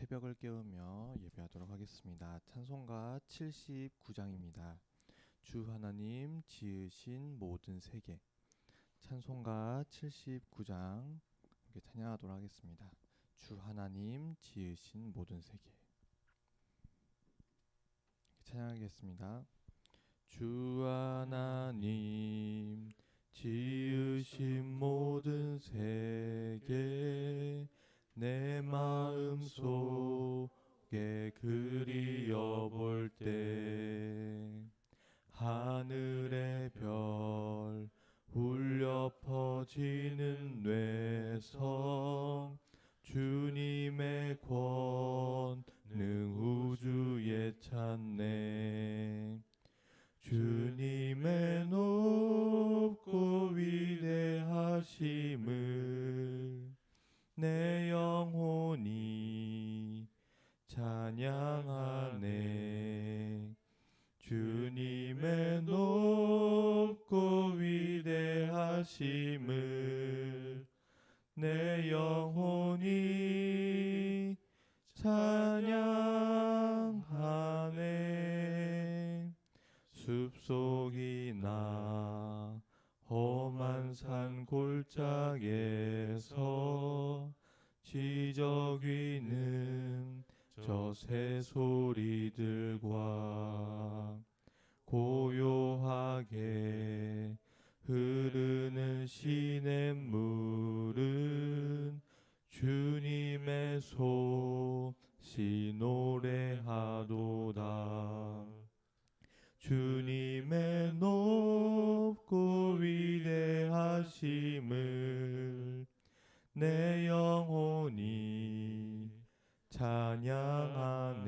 새벽을 깨우며 예배하도록 하겠습니다. 찬송가 79장입니다. 주 하나님 지으신 모든 세계. 찬송가 79장 함께 찬양하도록 하겠습니다. 주 하나님 지으신 모든 세계. 찬양하겠습니다. 주 하나님 지으신 모든 세계, 내 마음 속에 그리어볼 때 하늘의 별 울려 퍼지는 뇌성, 주님의 권능 우주에 찾네. 주님의 높고 위대하심을 내 영혼이 찬양하네. 주님의 높고 위대하심을 내 영혼이 찬양하네. 숲속이나 험한 산 골짜기에서 지저귀는 저 새소리들과 고요하게 흐르는 시냇물은 주님의 솜씨 노래하도다. 주님의 높고 위대하심을 내 영혼이 찬양하네.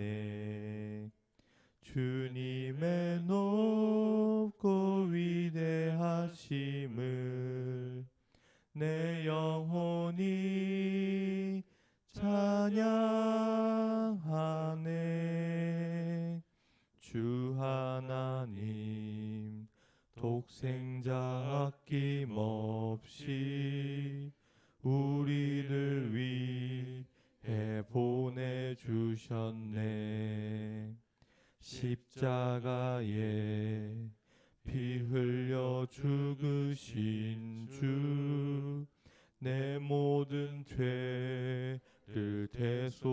주님의 높고 위대하심을 내 영혼이 찬양하네. 주 하나님 독생자 아낌없이 우리를 위해 보내주셨네. 십자가에 피 흘려 죽으신 주, 내 모든 죄를 대속하셨네.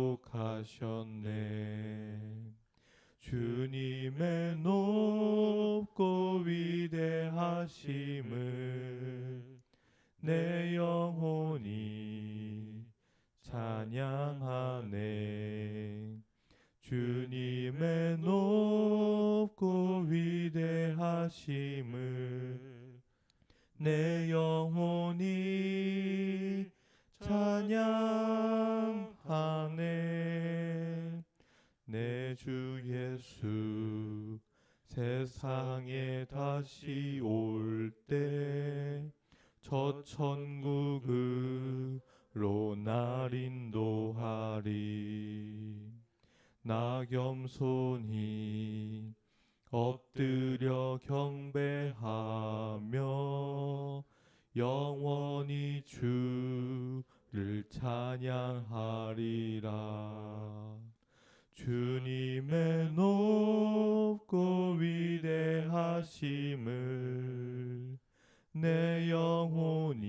주님의 높고 위대하심을 내 영혼이 찬양하네. 주님의 높고 위대하심을 내 영혼이 찬양하네. 내 주 예수 세상에 다시 올 때 저 천국으로 날 인도하리. 나 겸손히 엎드려 경배하며 영원히 주를 찬양하리라. 주님의 높고 위대하심을 내 영혼이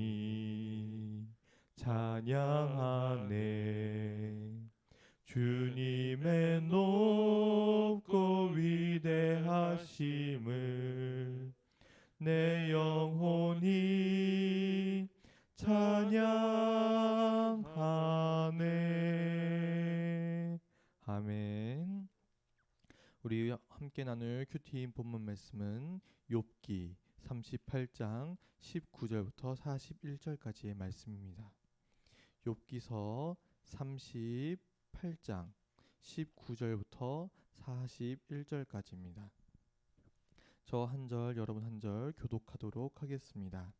찬양하네. 주님의 높고 위대하심을 내 영혼이 찬양하네. 아멘. 우리 함께 나눌 큐티인 본문 말씀은 욥기 38장 19절부터 41절까지의 말씀입니다. 욥기서 38장 19절부터 41절까지입니다. 저 한 절, 여러분 한 절 교독하도록 하겠습니다.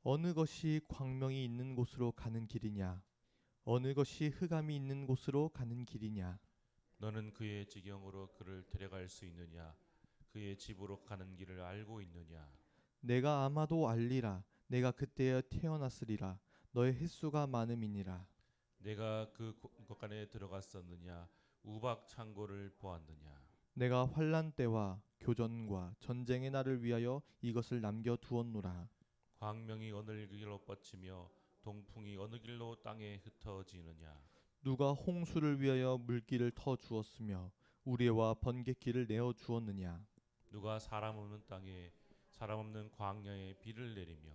어느 것이 광명이 있는 곳으로 가는 길이냐? 어느 것이 흑암이 있는 곳으로 가는 길이냐? 너는 그의 지경으로 그를 데려갈 수 있느냐? 그의 집으로 가는 길을 알고 있느냐? 내가 아마도 알리라. 내가 그때에 태어났으리라. 너의 횟수가 많음이니라. 내가 그 곳간에 들어갔었느냐 우박 창고를 보았느냐. 내가 환란 때와 교전과 전쟁의 날을 위하여 이것을 남겨 두었노라. 광명이 어느 길로 뻗치며 동풍이 어느 길로 땅에 흩어지느냐. 누가 홍수를 위하여 물길을 터 주었으며 우레와 번갯길을 내어 주었느냐. 누가 사람 없는 땅에 사람 없는 광야에 비를 내리며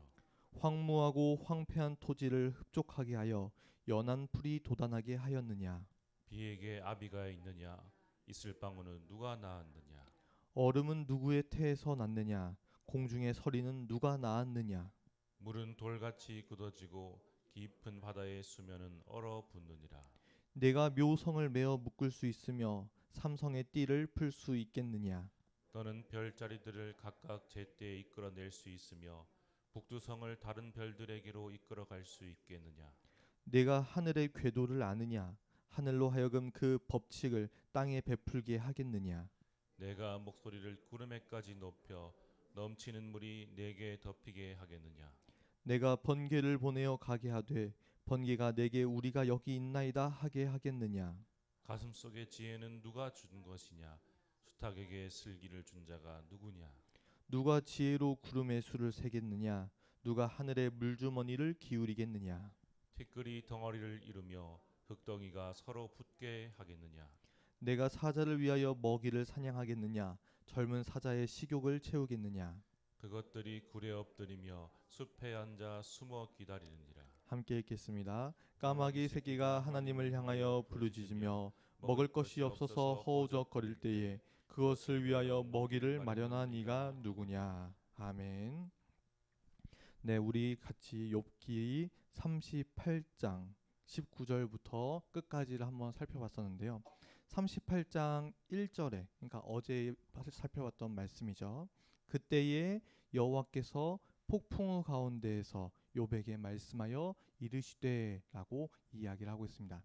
황무하고 황폐한 토지를 흡족하게 하여 연한 풀이 돋아나게 하였느냐. 비에게 아비가 있느냐 있을 방울은 누가 낳았느냐. 얼음은 누구의 태에서 났느냐. 공중의 서리는 누가 낳았느냐. 물은 돌같이 굳어지고 깊은 바다의 수면은 얼어붙느니라. 내가 묘성을 메어 묶을 수 있으며 삼성의 띠를 풀 수 있겠느냐. 너는 별자리들을 각각 제때에 이끌어낼 수 있으며 북두성을 다른 별들에게로 이끌어갈 수 있겠느냐. 내가 하늘의 궤도를 아느냐. 하늘로 하여금 그 법칙을 땅에 베풀게 하겠느냐. 내가 목소리를 구름에까지 높여 넘치는 물이 내게 덮이게 하겠느냐. 내가 번개를 보내어 가게 하되 번개가 내게 우리가 여기 있나이다 하게 하겠느냐. 가슴속의 지혜는 누가 준 것이냐. 수탉에게 슬기를 준 자가 누구냐. 누가 지혜로 구름의 수를 세겠느냐. 누가 하늘의 물주머니를 기울이겠느냐. 티끌이 덩어리를 이루며 흙덩이가 서로 붙게 하겠느냐. 내가 사자를 위하여 먹이를 사냥하겠느냐. 젊은 사자의 식욕을 채우겠느냐. 그것들이 굴에 엎드리며 숲에 앉아 숨어 기다리느니라. 함께 읽겠습니다. 까마귀 새끼가 하나님을 향하여 부르짖으며 먹을 것이 없어서 허우적거릴 때에 그것을 위하여 먹이를 마련한 이가 누구냐. 아멘. 네, 우리 같이 욥기 38장 19절부터 끝까지를 한번 살펴봤었는데요. 38장 1절에, 그러니까 어제 살펴봤던 말씀이죠. 그때에 여호와께서 폭풍우 가운데에서 욥에게 말씀하여 이르시되라고 이야기를 하고 있습니다.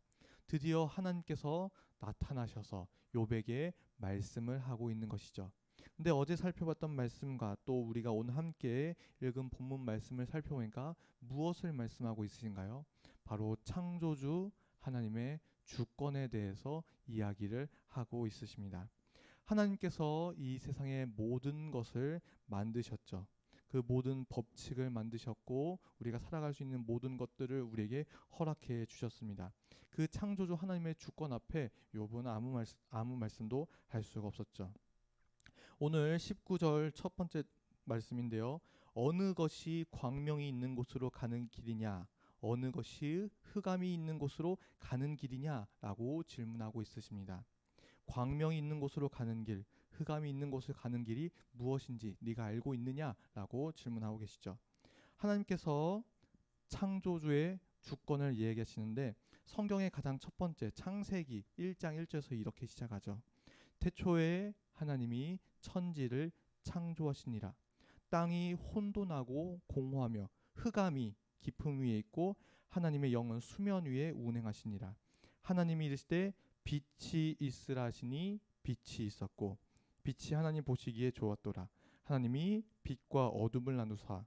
드디어 하나님께서 나타나셔서 욥에게 말씀을 하고 있는 것이죠. 근데 어제 살펴봤던 말씀과 또 우리가 오늘 함께 읽은 본문 말씀을 살펴보니까 무엇을 말씀하고 있으신가요? 바로 창조주 하나님의 주권에 대해서 이야기를 하고 있으십니다. 하나님께서 이 세상의 모든 것을 만드셨죠. 그 모든 법칙을 만드셨고 우리가 살아갈 수 있는 모든 것들을 우리에게 허락해 주셨습니다. 그 창조주 하나님의 주권 앞에 욥은 아무 말씀도 할 수가 없었죠. 오늘 19절 첫 번째 말씀인데요. 어느 것이 광명이 있는 곳으로 가는 길이냐, 어느 것이 흑암이 있는 곳으로 가는 길이냐라고 질문하고 있으십니다. 광명이 있는 곳으로 가는 길, 흑암이 있는 곳을 가는 길이 무엇인지 네가 알고 있느냐라고 질문하고 계시죠. 하나님께서 창조주의 주권을 이야기하시는데 성경의 가장 첫 번째 창세기 1장 1절에서 이렇게 시작하죠. 태초에 하나님이 천지를 창조하시니라. 땅이 혼돈하고 공허하며 흑암이 깊음 위에 있고 하나님의 영은 수면 위에 운행하시니라. 하나님이 이르시되 빛이 있으라 하시니 빛이 있었고 빛이 하나님 보시기에 좋았더라. 하나님이 빛과 어둠을 나누사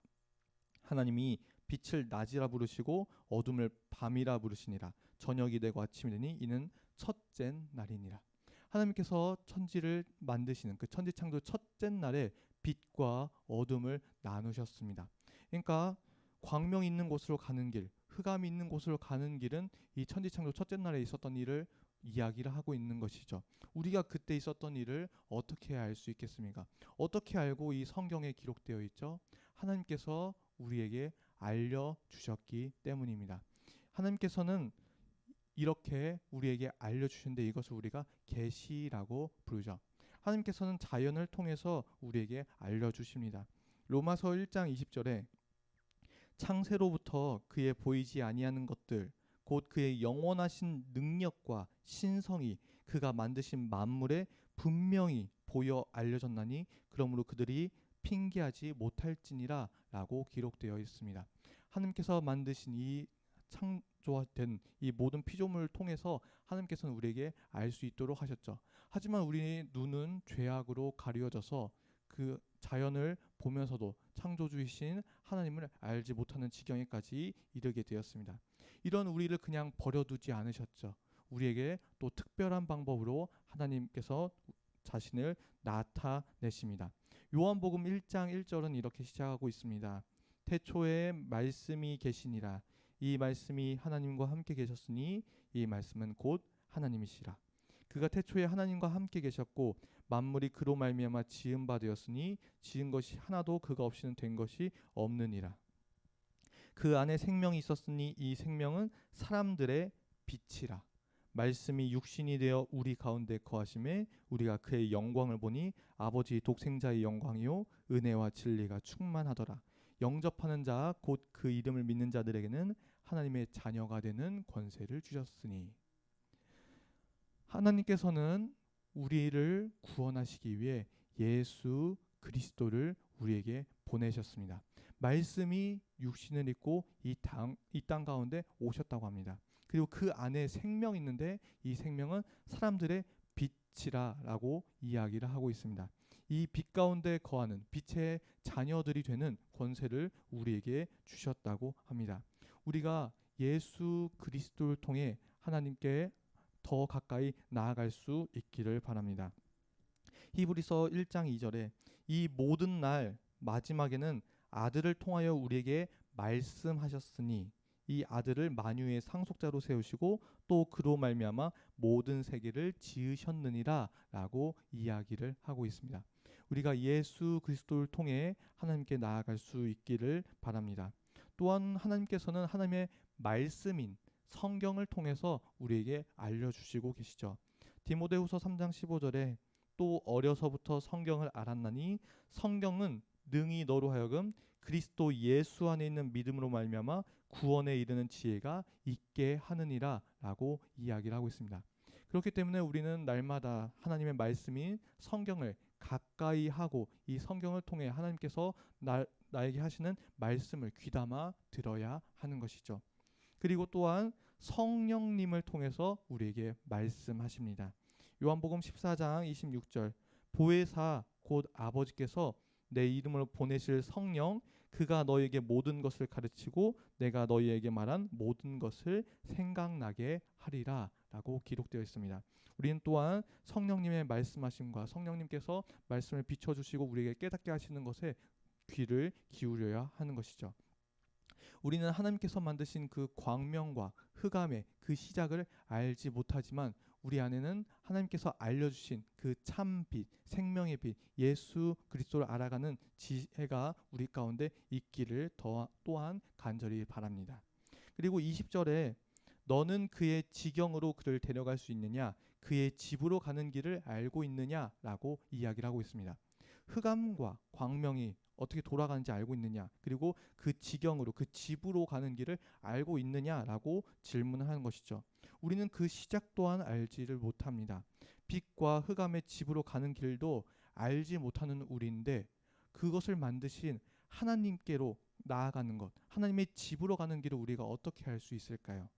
하나님이 빛을 낮이라 부르시고 어둠을 밤이라 부르시니라. 저녁이 되고 아침이 되니 이는 첫째 날이니라. 하나님께서 천지를 만드시는 그 천지 창조 첫째 날에 빛과 어둠을 나누셨습니다. 그러니까 광명이 있는 곳으로 가는 길, 흑암이 있는 곳으로 가는 길은 이 천지 창조 첫째 날에 있었던 일을 이야기를 하고 있는 것이죠. 우리가 그때 있었던 일을 어떻게 알 수 있겠습니까? 어떻게 알고 이 성경에 기록되어 있죠? 하나님께서 우리에게 알려주셨기 때문입니다. 하나님께서는 이렇게 우리에게 알려주신데 이것을 우리가 계시라고 부르죠. 하나님께서는 자연을 통해서 우리에게 알려주십니다. 로마서 1장 20절에 창세로부터 그의 보이지 아니하는 것들 곧 그의 영원하신 능력과 신성이 그가 만드신 만물에 분명히 보여 알려졌나니 그러므로 그들이 핑계하지 못할지니라 라고 기록되어 있습니다. 하나님께서 만드신 이 창조된 이 모든 피조물을 통해서 하나님께서는 우리에게 알 수 있도록 하셨죠. 하지만 우리의 눈은 죄악으로 가려져서 그 자연을 보면서도 창조주이신 하나님을 알지 못하는 지경에까지 이르게 되었습니다. 이런 우리를 그냥 버려두지 않으셨죠. 우리에게 또 특별한 방법으로 하나님께서 자신을 나타내십니다. 요한복음 1장 1절은 이렇게 시작하고 있습니다. 태초에 말씀이 계시니라. 이 말씀이 하나님과 함께 계셨으니 이 말씀은 곧 하나님이시라. 그가 태초에 하나님과 함께 계셨고 만물이 그로 말미암아 지은 바 되었으니 지은 것이 하나도 그가 없이는 된 것이 없느니라. 그 안에 생명이 있었으니 이 생명은 사람들의 빛이라. 말씀이 육신이 되어 우리 가운데 거하심에 우리가 그의 영광을 보니 아버지 독생자의 영광이요 은혜와 진리가 충만하더라. 영접하는 자 곧 그 이름을 믿는 자들에게는 하나님의 자녀가 되는 권세를 주셨으니. 하나님께서는 우리를 구원하시기 위해 예수 그리스도를 우리에게 보내셨습니다. 말씀이 육신을 입고 이 땅 가운데 오셨다고 합니다. 그리고 그 안에 생명이 있는데 이 생명은 사람들의 빛이라고 이야기를 하고 있습니다. 이 빛 가운데 거하는 빛의 자녀들이 되는 권세를 우리에게 주셨다고 합니다. 우리가 예수 그리스도를 통해 하나님께 더 가까이 나아갈 수 있기를 바랍니다. 히브리서 1장 2절에 이 모든 날 마지막에는 아들을 통하여 우리에게 말씀하셨으니 이 아들을 만유의 상속자로 세우시고 또 그로 말미암아 모든 세계를 지으셨느니라 라고 이야기를 하고 있습니다. 우리가 예수 그리스도를 통해 하나님께 나아갈 수 있기를 바랍니다. 또한 하나님께서는 하나님의 말씀인 성경을 통해서 우리에게 알려주시고 계시죠. 디모데후서 3장 15절에 또 어려서부터 성경을 알았나니 성경은 능히 너로 하여금 그리스도 예수 안에 있는 믿음으로 말미암아 구원에 이르는 지혜가 있게 하느니라 라고 이야기를 하고 있습니다. 그렇기 때문에 우리는 날마다 하나님의 말씀인 성경을 가까이 하고 이 성경을 통해 하나님께서 나에게 하시는 말씀을 귀담아 들어야 하는 것이죠. 그리고 또한 성령님을 통해서 우리에게 말씀하십니다. 요한복음 14장 26절 보혜사 곧 아버지께서 내 이름으로 보내실 성령 그가 너희에게 모든 것을 가르치고 내가 너희에게 말한 모든 것을 생각나게 하리라 라고 기록되어 있습니다. 우리는 또한 성령님의 말씀하심과 성령님께서 말씀을 비춰주시고 우리에게 깨닫게 하시는 것에 귀를 기울여야 하는 것이죠. 우리는 하나님께서 만드신 그 광명과 흑암의 그 시작을 알지 못하지만 우리 안에는 하나님께서 알려주신 그 참빛, 생명의 빛, 예수 그리스도를 알아가는 지혜가 우리 가운데 있기를 또한 간절히 바랍니다. 그리고 20절에 너는 그의 지경으로 그를 데려갈 수 있느냐 그의 집으로 가는 길을 알고 있느냐라고 이야기를 하고 있습니다. 흑암과 광명이 어떻게 돌아가는지 알고 있느냐 그리고 그 지경으로 그 집으로 가는 길을 알고 있느냐라고 질문을 하는 것이죠. 우리는 그 시작 또한 알지를 못합니다. 빛과 흑암의 집으로 가는 길도 알지 못하는 우리인데 그것을 만드신 하나님께로 나아가는 것 하나님의 집으로 가는 길을 우리가 어떻게 알 수 있을까요?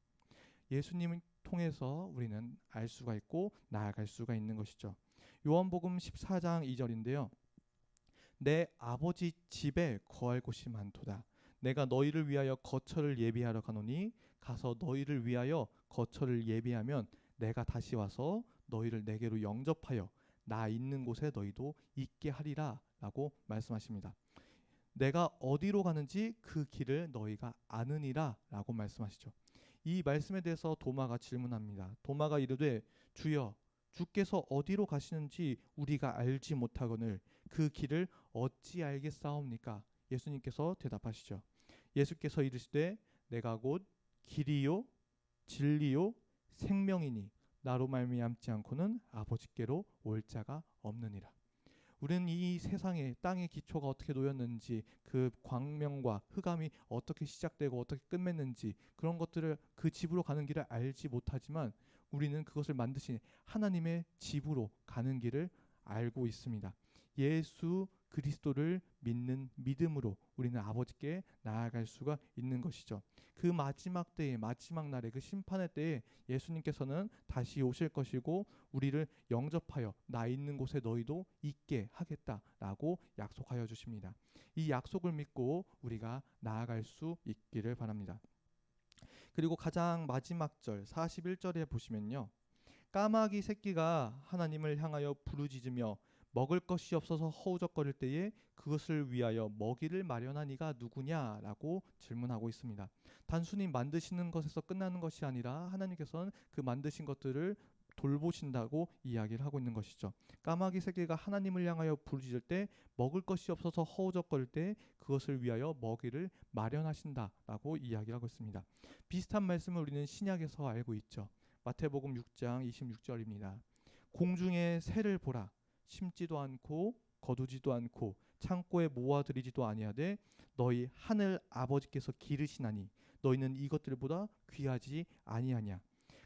예수님을 통해서 우리는 알 수가 있고 나아갈 수가 있는 것이죠. 요한복음 14장 2절인데요. 내 아버지 집에 거할 곳이 많도다. 내가 너희를 위하여 거처를 예비하러 가노니 가서 너희를 위하여 거처를 예비하면 내가 다시 와서 너희를 내게로 영접하여 나 있는 곳에 너희도 있게 하리라 라고 말씀하십니다. 내가 어디로 가는지 그 길을 너희가 아느니라 라고 말씀하시죠. 이 말씀에 대해서 도마가 질문합니다. 도마가 이르되 주여 주께서 어디로 가시는지 우리가 알지 못하거늘 그 길을 어찌 알겠사옵니까? 예수님께서 대답하시죠. 예수께서 이르시되 내가 곧 길이요 진리요 생명이니 나로 말미암지 않고는 아버지께로 올 자가 없느니라. 우리는 이 세상에 땅의 기초가 어떻게 놓였는지 그 광명과 흑암이 어떻게 시작되고 어떻게 끝맺는지 그런 것들을 그 집으로 가는 길을 알지 못하지만 우리는 그것을 만드신 하나님의 집으로 가는 길을 알고 있습니다. 예수 그리스도를 믿는 믿음으로 우리는 아버지께 나아갈 수가 있는 것이죠. 그 마지막 때에 마지막 날에 그 심판의 때에 예수님께서는 다시 오실 것이고 우리를 영접하여 나 있는 곳에 너희도 있게 하겠다라고 약속하여 주십니다. 이 약속을 믿고 우리가 나아갈 수 있기를 바랍니다. 그리고 가장 마지막 절 41절에 보시면요. 까마귀 새끼가 하나님을 향하여 부르짖으며 먹을 것이 없어서 허우적거릴 때에 그것을 위하여 먹이를 마련한 이가 누구냐라고 질문하고 있습니다. 단순히 만드시는 것에서 끝나는 것이 아니라 하나님께서는 그 만드신 것들을 돌보신다고 이야기를 하고 있는 것이죠. 까마귀 새끼가 하나님을 향하여 부르짖을 때 먹을 것이 없어서 허우적거릴 때 그것을 위하여 먹이를 마련하신다라고 이야기를 하고 있습니다. 비슷한 말씀을 우리는 신약에서 알고 있죠. 마태복음 6장 26절입니다. 공중의 새를 보라. 심지도 않고 거두지도 않고 창고에 모아들이지도 아니하되 너희 하늘 아버지께서 기르시나니 너희는 이것들보다 귀하지 아니하냐.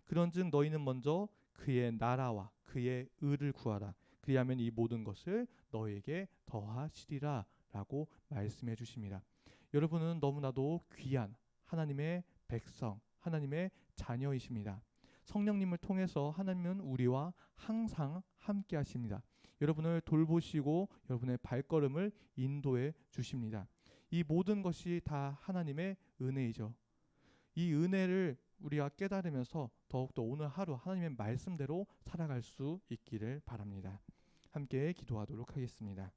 그런즉 너희는 먼저 그의 나라와 그의 의를 구하라. 그리하면 이 모든 것을 너희에게 더하시리라 라고 말씀해 주십니다. 여러분은 너무나도 귀한 하나님의 백성, 하나님의 자녀이십니다. 성령님을 통해서 하나님은 우리와 항상 함께 하십니다. 여러분을 돌보시고 여러분의 발걸음을 인도해 주십니다. 이 모든 것이 다 하나님의 은혜이죠. 이 은혜를 우리가 깨달으면서 더욱더 오늘 하루 하나님의 말씀대로 살아갈 수 있기를 바랍니다. 함께 기도하도록 하겠습니다.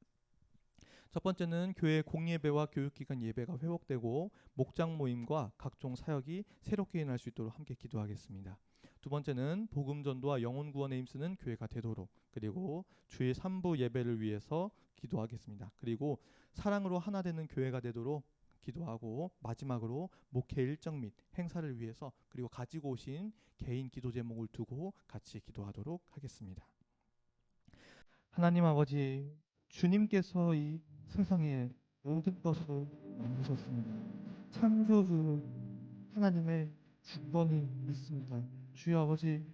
첫 번째는 교회 공예배와 교육기관 예배가 회복되고 목장 모임과 각종 사역이 새롭게 일어날 수 있도록 함께 기도하겠습니다. 두 번째는 복음 전도와 영혼 구원에 힘쓰는 교회가 되도록, 그리고 주일 3부 예배를 위해서 기도하겠습니다. 그리고 사랑으로 하나 되는 교회가 되도록 기도하고, 마지막으로 목회 일정 및 행사를 위해서 그리고 가지고 오신 개인 기도 제목을 두고 같이 기도하도록 하겠습니다. 하나님 아버지, 주님께서 이 세상에 모든 것을 만드셨습니다. 창조주 하나님의 주권이 있습니다. 주여 아버지,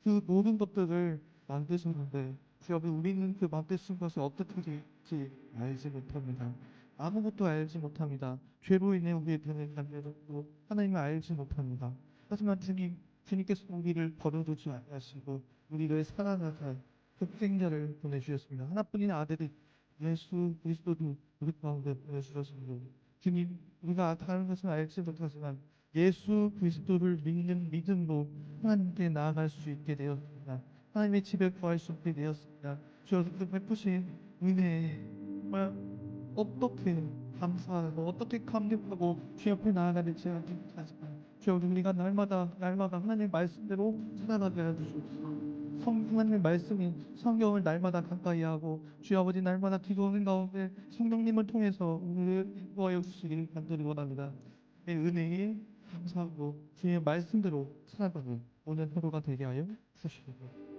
그 모든 것들을 만드셨는데 주여 아버지, 우리는 그 만드신 것을 어떻게 될지 알지 못합니다. 아무것도 알지 못합니다. 죄로 인해 우리의 변을 만들었고 하나님을 알지 못합니다. 하지만 주님께서 우리를 버려두지 않으시고 우리를 사랑하사 독생자를 보내주셨습니다. 하나뿐인 아들이 예수 그리스도를 우리 가운데 보내주셨습니다. 주님, 우리가 다른 것은 알지 못하지만 예수 그리스도를 믿는 믿음으로 하나님께 나아갈 수 있게 되었습니다. 하나님의 집에 구할 수 있게 되었습니다. 주여, 그 베푸신 은혜에 정말 어떻게 감사하고 어떻게 감격하고 주 옆에 나아가는지 알지 못하지만 주여, 우리가 날마다 하나님의 말씀대로 살아가게 해주시옵소서. 하나님의 말씀인 성경을 날마다 가까이 하고 주여 아버지, 날마다 기도하는 가운데 성령님을 통해서 우리를 인도하여 주시기를 간절히 원합니다. 내 은혜에 감사하고 주의 말씀대로 살아가는 오늘 하루가 되게 하여 주시옵소서.